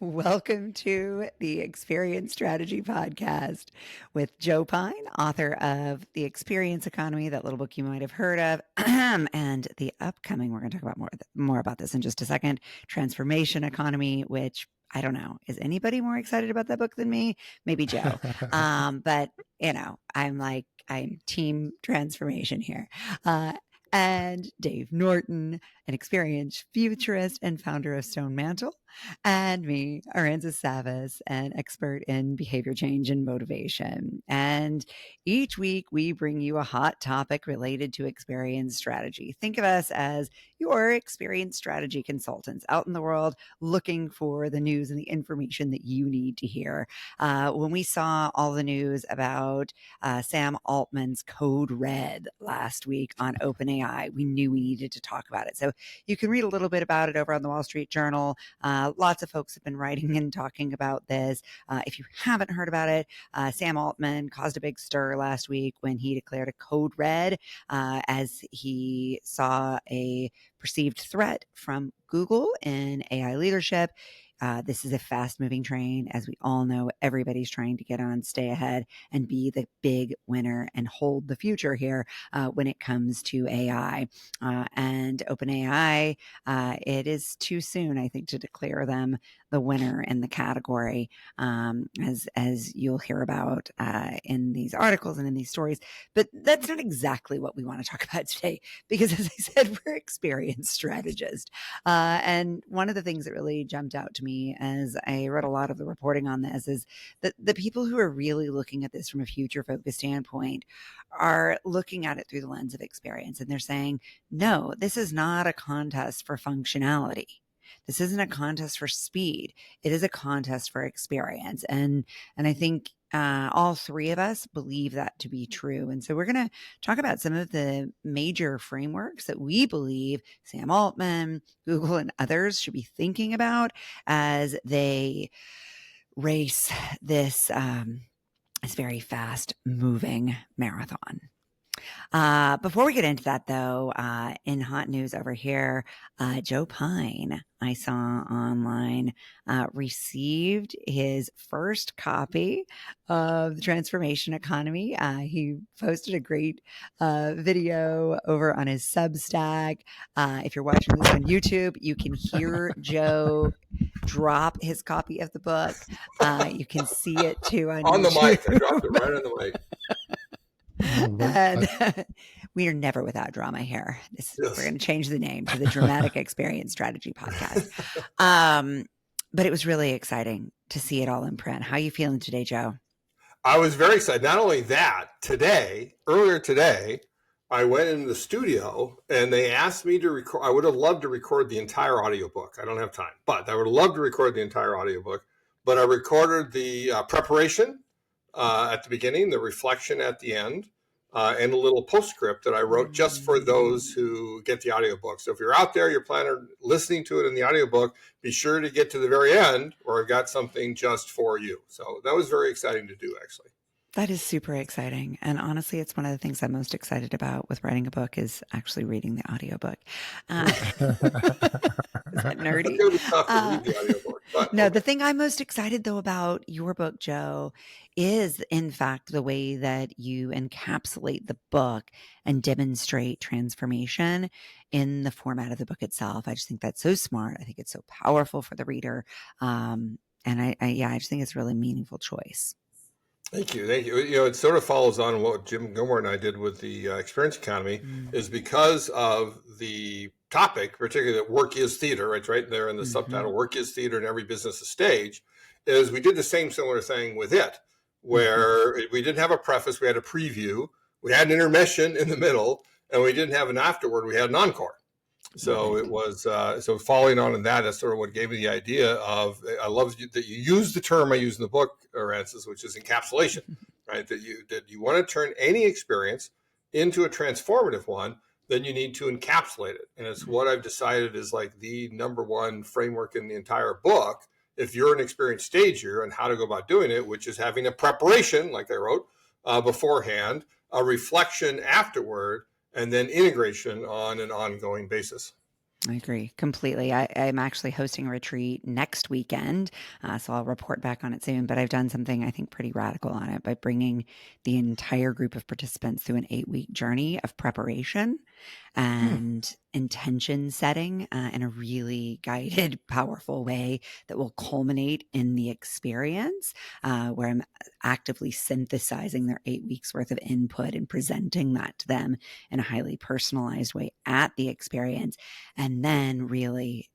Welcome to the Experience Strategy Podcast with Joe Pine, author of The Experience Economy, that little book you might have heard of, and the upcoming, we're going to talk about more about this in just a second, Transformation Economy, which I don't know, is anybody more excited about that book than me? Maybe Joe. But, I'm team transformation here. And Dave Norton, an experienced futurist and founder of Stone Mantle, and me, Aranza Savas, an expert in behavior change and motivation. And each week we bring you a hot topic related to experience strategy. Think of us as your experience strategy consultants out in the world looking for the news and the information that you need to hear. When we saw all the news about Sam Altman's Code Red last week on OpenAI, we knew we needed to talk about it. So you can read a little bit about it over on the Wall Street Journal. Lots of folks have been writing and talking about this. If you haven't heard about it, Sam Altman caused a big stir last week when he declared a code red as he saw a perceived threat from Google in AI leadership. This is a fast-moving train. As we all know, everybody's trying to get on, stay ahead, and be the big winner and hold the future here when it comes to AI. And OpenAI, it is too soon, I think, to declare them the winner in the category, as you'll hear about in these articles and in these stories. But that's not exactly what we want to talk about today, because as I said, we're experienced strategists. And one of the things that really jumped out to me as I read a lot of the reporting on this is that the people who are really looking at this from a future focused standpoint are looking at it through the lens of experience. And they're saying, no, this is not a contest for functionality. This isn't a contest for speed. It is a contest for experience. And I think all three of us believe that to be true. And so we're going to talk about some of the major frameworks that we believe Sam Altman, Google, and others should be thinking about as they race this very fast moving marathon. Before we get into that, though, in hot news over here, Joe Pine, I saw online, received his first copy of the Transformation Economy. He posted a great video over on his Substack. If you're watching this on YouTube, you can hear Joe drop his copy of the book. You can see it too on the YouTube. mic. I dropped it right on the mic. And we are never without drama here. Yes. We're going to change the name to the Dramatic Experience Strategy Podcast. But it was really exciting to see it all in print. How are you feeling today, Joe? I was very excited. Not only that, earlier today, I went in the studio and they asked me to record. I would have loved to record the entire audiobook. I don't have time, but I would have loved to record the entire audiobook. But I recorded the preparation at the beginning, the reflection at the end, and a little postscript that I wrote just for those who get the audiobook. So if you're out there, you're planning on listening to it in the audiobook, be sure to get to the very end, or I've got something just for you. So that was very exciting to do, actually. That is super exciting. And honestly, it's one of the things I'm most excited about with writing a book is actually reading the audiobook. Is that nerdy? It's going to be tough to read the audiobook. But, no, the thing I'm most excited, though, about your book, Joe, is, in fact, the way that you encapsulate the book and demonstrate transformation in the format of the book itself. I just think that's so smart. I think it's so powerful for the reader. And I just think it's a really meaningful choice. Thank you. It sort of follows on what Jim Gilmore and I did with the Experience Economy, is because of the topic, particularly that work is theater, right there in the subtitle, work is theater and every business is stage, is we did the same similar thing with it, where we didn't have a preface, we had a preview, we had an intermission in the middle, and we didn't have an afterword, we had an encore. So it was, so following on in that, that's sort of what gave me the idea of, I love that you use the term I use in the book, Rances, which is encapsulation, right? That you want to turn any experience into a transformative one, then you need to encapsulate it. And it's what I've decided is like the number one framework in the entire book. If you're an experienced stager and how to go about doing it, which is having a preparation, like I wrote beforehand, a reflection afterward, and then integration on an ongoing basis. I agree completely. I'm actually hosting a retreat next weekend, so I'll report back on it soon. But I've done something I think pretty radical on it by bringing the entire group of participants through an 8-week journey of preparation and intention setting in a really guided, powerful way that will culminate in the experience where I'm actively synthesizing their 8 weeks worth of input and presenting that to them in a highly personalized way at the experience. And then really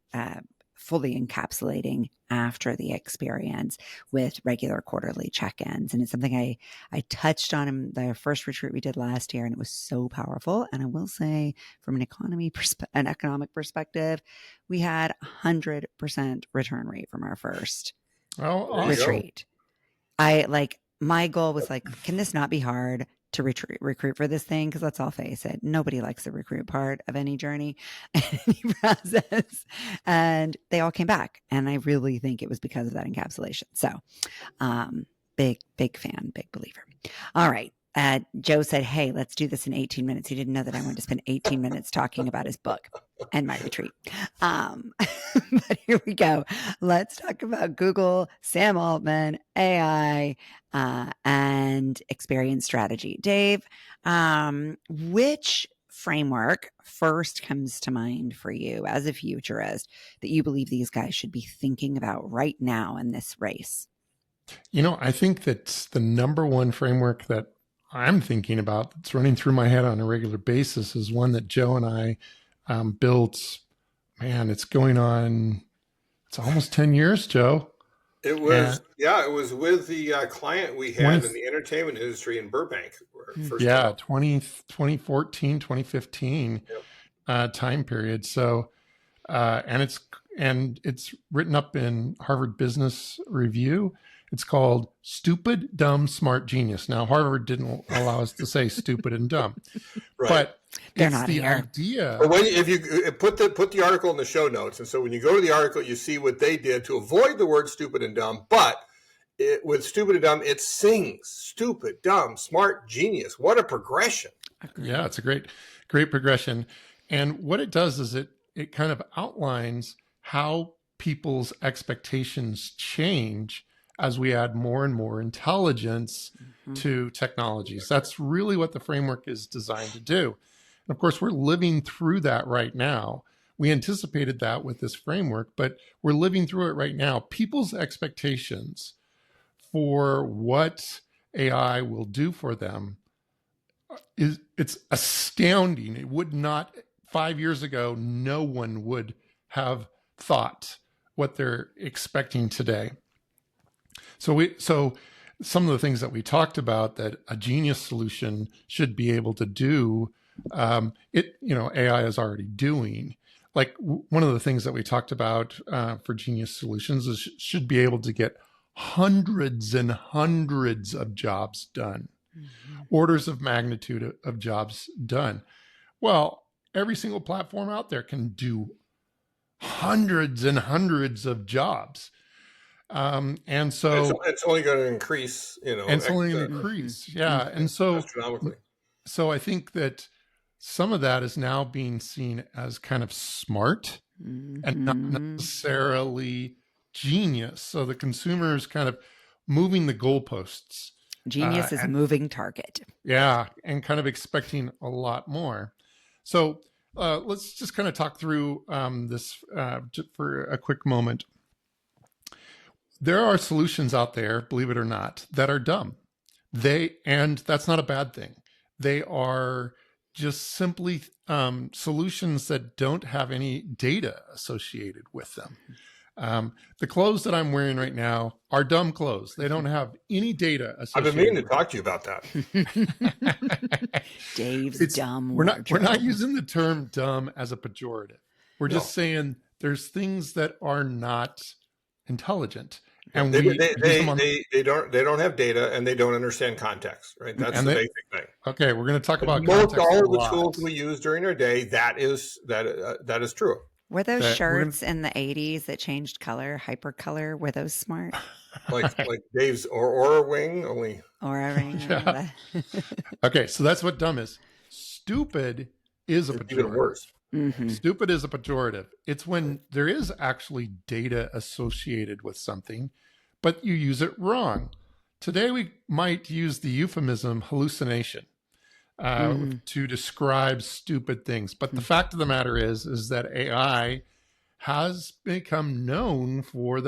fully encapsulating after the experience with regular quarterly check-ins. And it's something I touched on in the first retreat we did last year, and it was so powerful. And I will say, from an economic perspective, we had 100% return rate from our first retreat. My goal was like, can this not be hard to recruit for this thing? Because let's all face it, nobody likes the recruit part of any journey, any process. And they all came back. And I really think it was because of that encapsulation. So big fan, big believer. All right. Joe said, hey, let's do this in 18 minutes. He didn't know that I wanted to spend 18 minutes talking about his book and my retreat. But here we go. Let's talk about Google, Sam Altman, AI, and experience strategy. Dave, which framework first comes to mind for you as a futurist that you believe these guys should be thinking about right now in this race? I think that the number one framework that I'm thinking about that's running through my head on a regular basis is one that Joe and I built. Man, it's almost 10 years, Joe. It was, it was with the client we had in the entertainment industry in Burbank. 2014, 2015 time period. So, and it's written up in Harvard Business Review. It's called Stupid, Dumb, Smart, Genius. Now, Harvard didn't allow us to say stupid and dumb, but it's the idea. But if you put the article in the show notes, and so when you go to the article, you see what they did to avoid the word stupid and dumb. But with stupid and dumb, it sings stupid, dumb, smart, genius. What a progression! Yeah, it's a great progression. And what it does is it kind of outlines how people's expectations change as we add more and more intelligence to technologies. That's really what the framework is designed to do. And of course, we're living through that right now. We anticipated that with this framework, but we're living through it right now. People's expectations for what AI will do for them it's astounding. It would not, 5 years ago, no one would have thought what they're expecting today. So some of the things that we talked about that a genius solution should be able to do, AI is already doing. Like one of the things that we talked about for genius solutions is should be able to get hundreds and hundreds of jobs done, orders of magnitude of jobs done. Well, every single platform out there can do hundreds and hundreds of jobs. And so it's only going to increase, it's only going to increase. Yeah. And so I think that some of that is now being seen as kind of smart and not necessarily genius. So the consumer is kind of moving the goalposts. Genius is a moving target. Yeah. And kind of expecting a lot more. So let's just kind of talk through this for a quick moment. There are solutions out there, believe it or not, that are dumb. And that's not a bad thing. They are just simply solutions that don't have any data associated with them. The clothes that I'm wearing right now are dumb clothes. They don't have any data associated. I've been meaning to talk to you about that. Dave's dumb. We're not using the term dumb as a pejorative. We're just saying there's things that are not intelligent. And they don't have data and they don't understand context, right? That's the basic thing. Okay, we're going to talk about most all of the tools we use during our day. That is true. Were those shirts in the 80s that changed color, hypercolor? Were those smart? like Dave's Aura Wing only. Aura Ring. Yeah. Okay, so that's what dumb is. Stupid is a pejorative. Even worse. Stupid is a pejorative. It's when there is actually data associated with something, but you use it wrong. Today, we might use the euphemism hallucination to describe stupid things. But the fact of the matter is that AI has become known for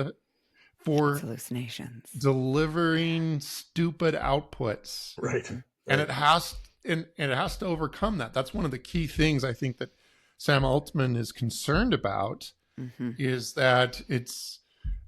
hallucinations, delivering stupid outputs, Right. and it has to overcome that. That's one of the key things I think that Sam Altman is concerned about, is that it's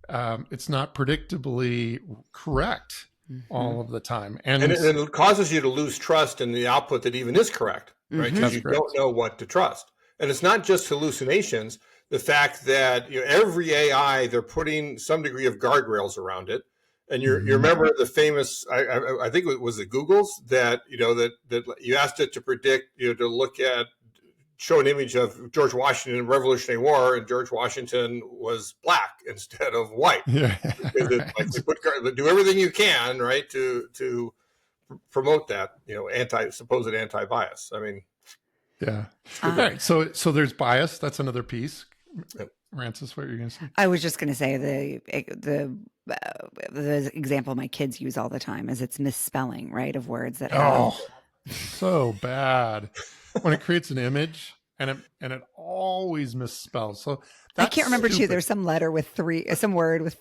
not predictably correct all of the time, and it causes you to lose trust in the output that even is correct, right? Because you don't know what to trust. And it's not just hallucinations. The fact that every AI, they're putting some degree of guardrails around it. And you remember the famous, I think it was the Googles that that you asked it to predict, to look at, show an image of George Washington in the Revolutionary War, and George Washington was black instead of white. Yeah, do everything you can, right, to promote that, supposed anti-bias. I mean, yeah. All right. So there's bias. That's another piece. Francis, what are you going to say? I was just going to say the example my kids use all the time is it's misspelling, right, of words that have. So bad when it creates an image and it always misspells. So I can't remember too. There's some word with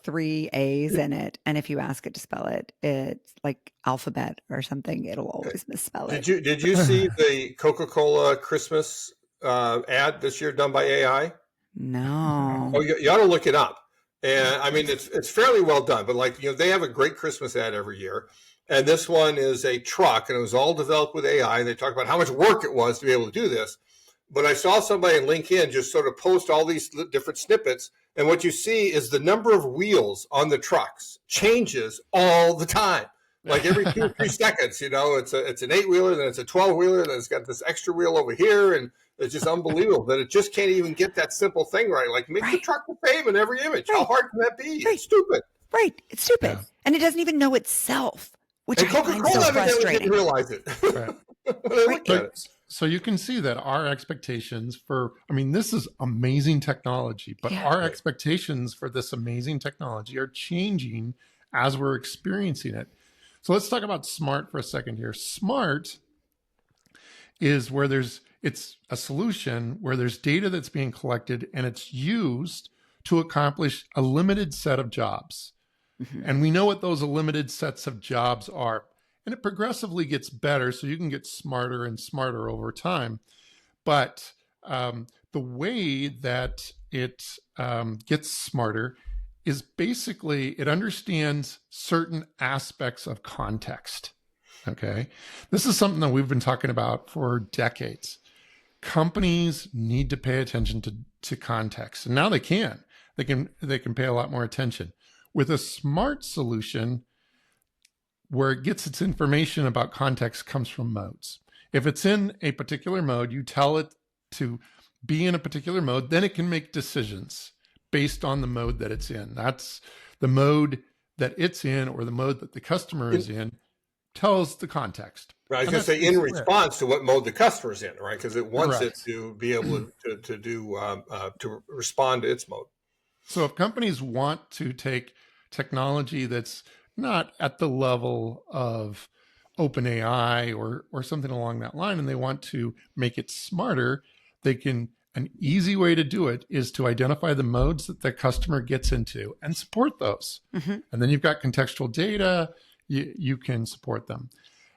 3 A's in it, and if you ask it to spell it, it's like alphabet or something. It'll always misspell it. Did you see the Coca-Cola Christmas ad this year done by AI? No. Oh, you ought to look it up. And I mean, it's fairly well done, but they have a great Christmas ad every year. And this one is a truck, and it was all developed with AI. They talk about how much work it was to be able to do this. But I saw somebody in LinkedIn just sort of post all these different snippets. And what you see is the number of wheels on the trucks changes all the time. Like every 2 or 3 seconds, it's an 8-wheeler, then it's a 12-wheeler, then it's got this extra wheel over here. And it's just unbelievable that it just can't even get that simple thing right. Like make the truck the same in every image. How hard can that be? It's stupid. Right. It's stupid. Yeah. And it doesn't even know itself, which I find so frustrating. Didn't realize it. Right. So you can see that our expectations this is amazing technology, but our expectations for this amazing technology are changing as we're experiencing it. So let's talk about smart for a second here. Smart is where it's a solution where there's data that's being collected and it's used to accomplish a limited set of jobs. And we know what those limited sets of jobs are. And it progressively gets better, so you can get smarter and smarter over time. But the way that it gets smarter is basically it understands certain aspects of context. Okay, this is something that we've been talking about for decades. Companies need to pay attention to context, and now they can. They can pay a lot more attention with a smart solution. Where it gets its information about context comes from modes. If it's in a particular mode, you tell it to be in a particular mode, then it can make decisions based on the mode that it's in. That's the mode that it's in, or the mode that the customer is in, tells the context. Right, I was going to say in response to what mode the customer's in, right? Because it wants it to be able to respond to its mode. So if companies want to take technology that's not at the level of OpenAI or something along that line, and they want to make it smarter, an easy way to do it is to identify the modes that the customer gets into and support those. And then you've got contextual data, you can support them.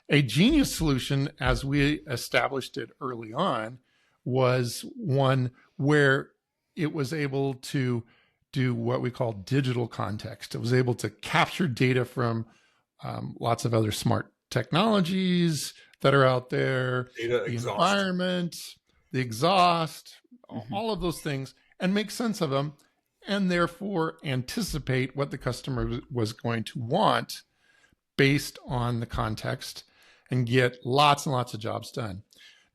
A genius solution, as we established it early on, was one where it was able to do what we call digital context. It was able to capture data from lots of other smart technologies that are out there, the environment, the exhaust, all of those things, and make sense of them, and therefore anticipate what the customer was going to want based on the context and get lots and lots of jobs done.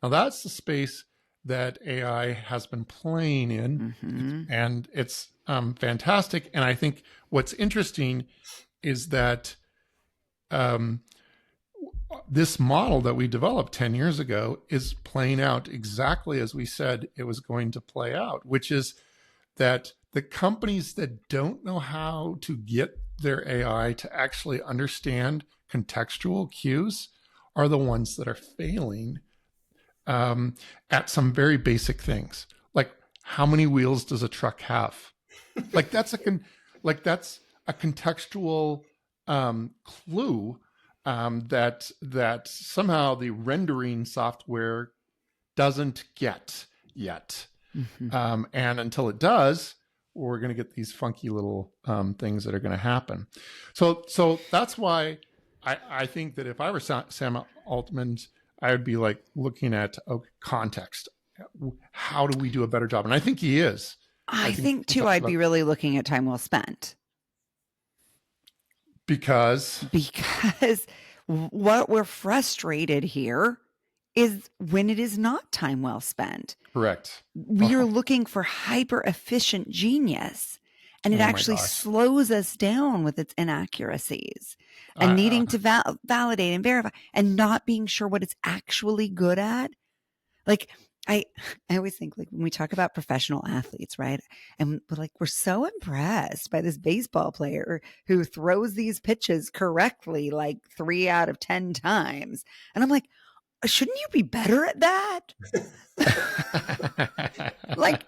Now that's the space that AI has been playing in, and it's fantastic. And I think what's interesting is that this model that we developed 10 years ago is playing out exactly as we said it was going to play out, which is that the companies that don't know how to get their AI to actually understand contextual cues are the ones that are failing at some very basic things, like how many wheels does a truck have? Like that's a contextual clue that somehow the rendering software doesn't get yet. Mm-hmm. And until it does, we're going to get these funky little things that are going to happen. So that's why I think that if I were Sam Altman, I would be like looking at context. How do we do a better job? And I think he is. I think he too, talks I'd about, be really looking at time well spent. because What we're frustrated here is when it is not time well spent. correct. We are looking for hyper efficient genius, and it Oh my actually gosh. slows us down with its inaccuracies and needing to validate and verify and not being sure what it's actually good at. Like I always think, like, when we talk about professional athletes, right? And we're so impressed by this baseball player who throws these pitches correctly like 3 out of 10 times. And I'm like, shouldn't you be better at that? Like,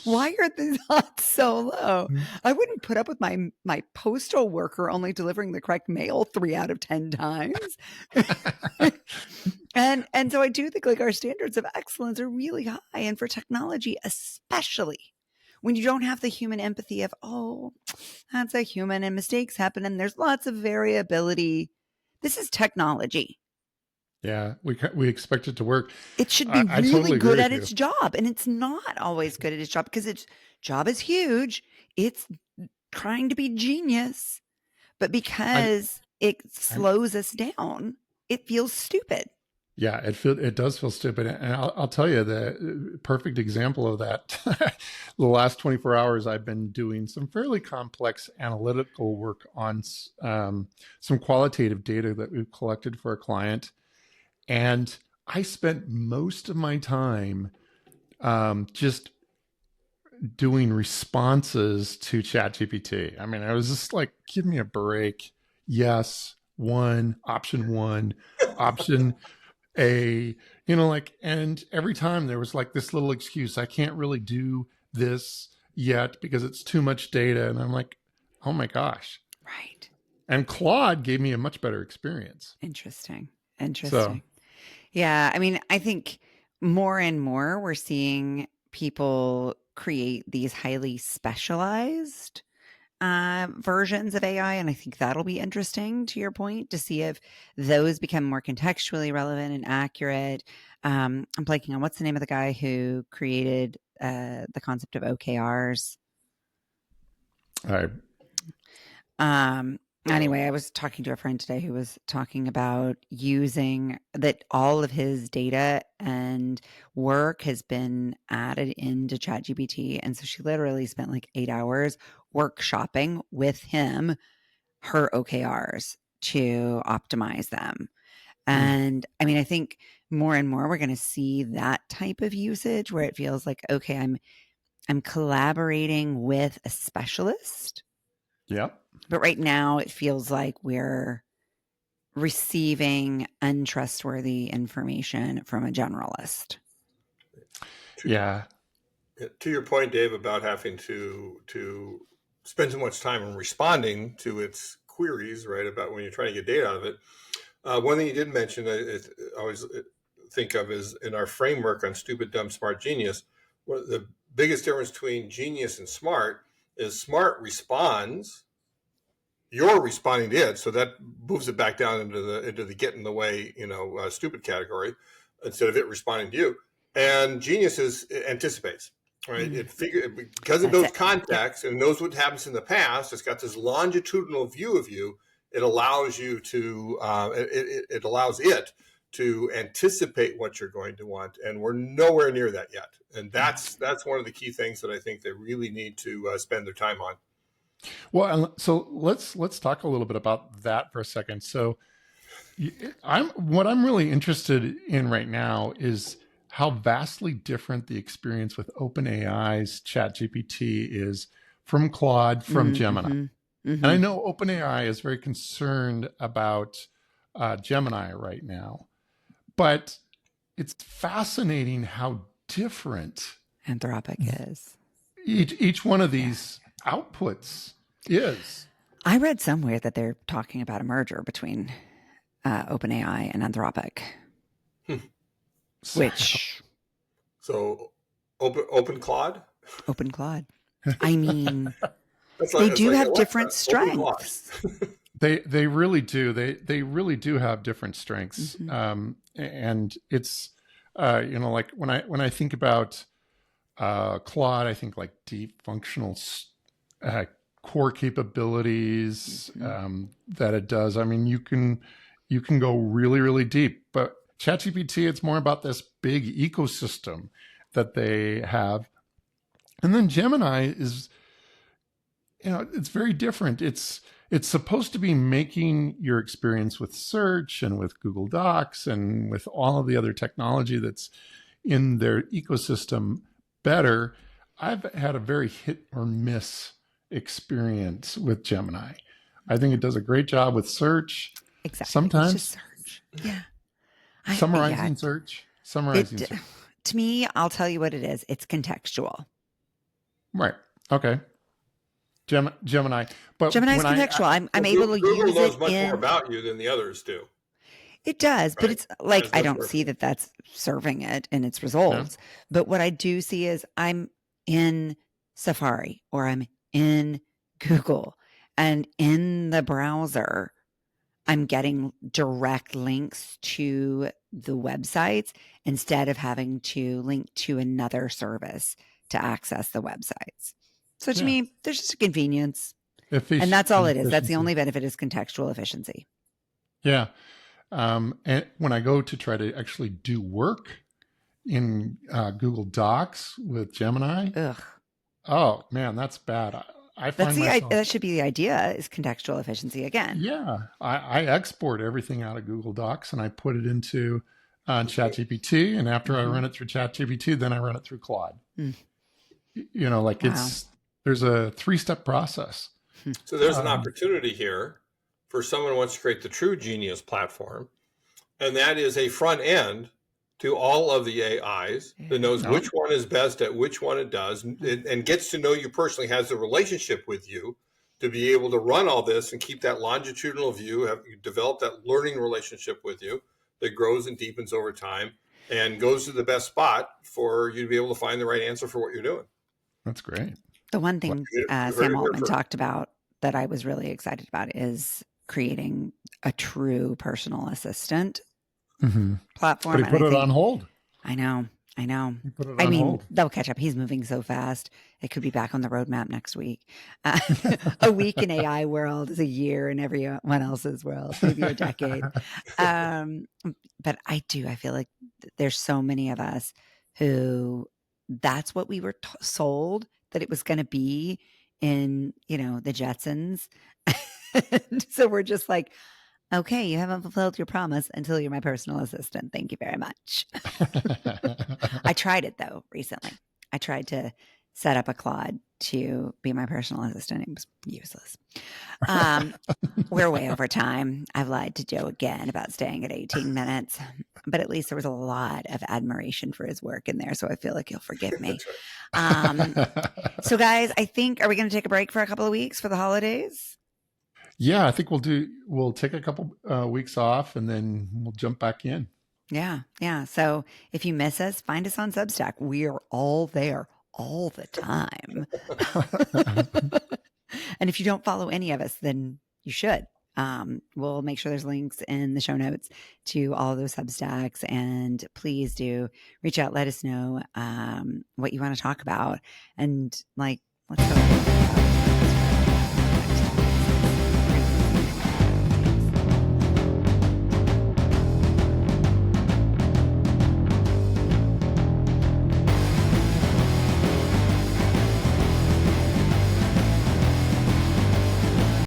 why are the odds so low? I wouldn't put up with my postal worker only delivering the correct mail 3 out of 10 times. And so I do think, like, our standards of excellence are really high, and for technology especially, when you don't have the human empathy of, oh, that's a human and mistakes happen and there's lots of variability. This is technology. Yeah, we expect it to work. It should be I really totally agree good with at you. its job, and it's not always good at its job because its job is huge. It's trying to be genius, but because it slows us down, it feels stupid. Yeah, it does feel stupid, and I'll tell you the perfect example of that. The last 24 hours, I've been doing some fairly complex analytical work on some qualitative data that we've collected for a client, and I spent most of my time just doing responses to ChatGPT. I mean, I was just like, give me a break. Yes, option, option A, and every time there was like this little excuse. I can't really do this yet because it's too much data. And I'm like, oh my gosh. Right. And Claude gave me a much better experience. Interesting. So, Yeah. I mean, I think more and more we're seeing people create these highly specialized versions of AI. And I think that'll be interesting, to your point, to see if those become more contextually relevant and accurate. I'm blanking on what's the name of the guy who created the concept of OKRs. I Anyway, I was talking to a friend today who was talking about using that all of his data and work has been added into ChatGPT. And so she literally spent like 8 hours workshopping with him her OKRs to optimize them. And I mean, I think more and more we're going to see that type of usage where it feels like, okay, I'm collaborating with a specialist. Yep. But right now it feels like we're receiving untrustworthy information from a generalist. Yeah. To your point, Dave, about having to spend so much time in responding to its queries, right? About when you're trying to get data out of it. One thing you did mention, I always think of is in our framework on stupid, dumb, smart, genius. The biggest difference between genius and smart is smart responds. You're responding to it, so that moves it back down into the get in the way, stupid category, instead of it responding to you. And genius anticipates, right? It because of those contexts and knows what happens in the past. It's got this longitudinal view of you. It allows you to it allows it to anticipate what you're going to want, and we're nowhere near that yet. And that's one of the key things that I think they really need to spend their time on. Well, so let's talk a little bit about that for a second. So, what I'm really interested in right now is how vastly different the experience with OpenAI's ChatGPT is from Claude, from Gemini. And I know OpenAI is very concerned about Gemini right now, but it's fascinating how different Anthropic is. Each one of these outputs is. I read somewhere that they're talking about a merger between OpenAI and Anthropic, which so open Claude. Open Claude. I mean, That's they it's do like have Alexa, different open Claude. strengths. They really do. They really do have different strengths, and it's like when I think about Claude, I think like deep functional core capabilities that it does. I mean, you can go really, really deep, but ChatGPT, it's more about this big ecosystem that they have. And then Gemini is, it's very different. It's supposed to be making your experience with search and with Google Docs and with all of the other technology that's in their ecosystem better. I've had a very hit or miss experience with Gemini. I think it does a great job with search. Exactly. Sometimes it's just search. Yeah. Summarizing search. Search. To me, I'll tell you what it is. It's contextual. Right. Okay. Gemini. But Gemini's contextual. I'm able to Google use knows it much more about you than the others do. It does, but Right. it's like That's I don't different. see that that's serving it in its results. But what I do see is I'm in Safari or I'm in Google, and in the browser, I'm getting direct links to the websites instead of having to link to another service to access the websites. So to me, there's just a convenience. And that's all it is. That's the only benefit is contextual efficiency. Yeah. And when I go to try to actually do work in Google Docs with Gemini, oh man, that's bad. I find that should be the idea is contextual efficiency again. Yeah. I export everything out of Google Docs and I put it into ChatGPT. And after I run it through ChatGPT, then I run it through Claude. There's a 3-step process. So there's an opportunity here for someone who wants to create the true genius platform. And that is a front end to all of the AIs that knows which one is best at which one it does and gets to know you personally, has a relationship with you to be able to run all this and keep that longitudinal view, develop that learning relationship with you that grows and deepens over time and goes to the best spot for you to be able to find the right answer for what you're doing. That's great. The one thing Sam Altman talked about that I was really excited about is creating a true personal assistant platform. But he put it on hold. I know. He put it on hold. They'll catch up. He's moving so fast. It could be back on the roadmap next week. A week in AI world is a year in everyone else's world, maybe a decade. But I feel like there's so many of us who that's what we were sold that it was going to be in, the Jetsons. So we're just like, okay, you haven't fulfilled your promise until you're my personal assistant. Thank you very much. I tried it though recently. I tried to set up a Claude to be my personal assistant. It was useless. We're way over time. I've lied to Joe again about staying at 18 minutes, but at least there was a lot of admiration for his work in there. So I feel like he'll forgive me. So guys, are we going to take a break for a couple of weeks for the holidays? Yeah, I think we'll take a couple weeks off and then we'll jump back in. Yeah. So if you miss us, find us on Substack. We are all there all the time. And if you don't follow any of us, then you should. We'll make sure there's links in the show notes to all of those Substacks. And please do reach out. Let us know what you want to talk about. And let's go.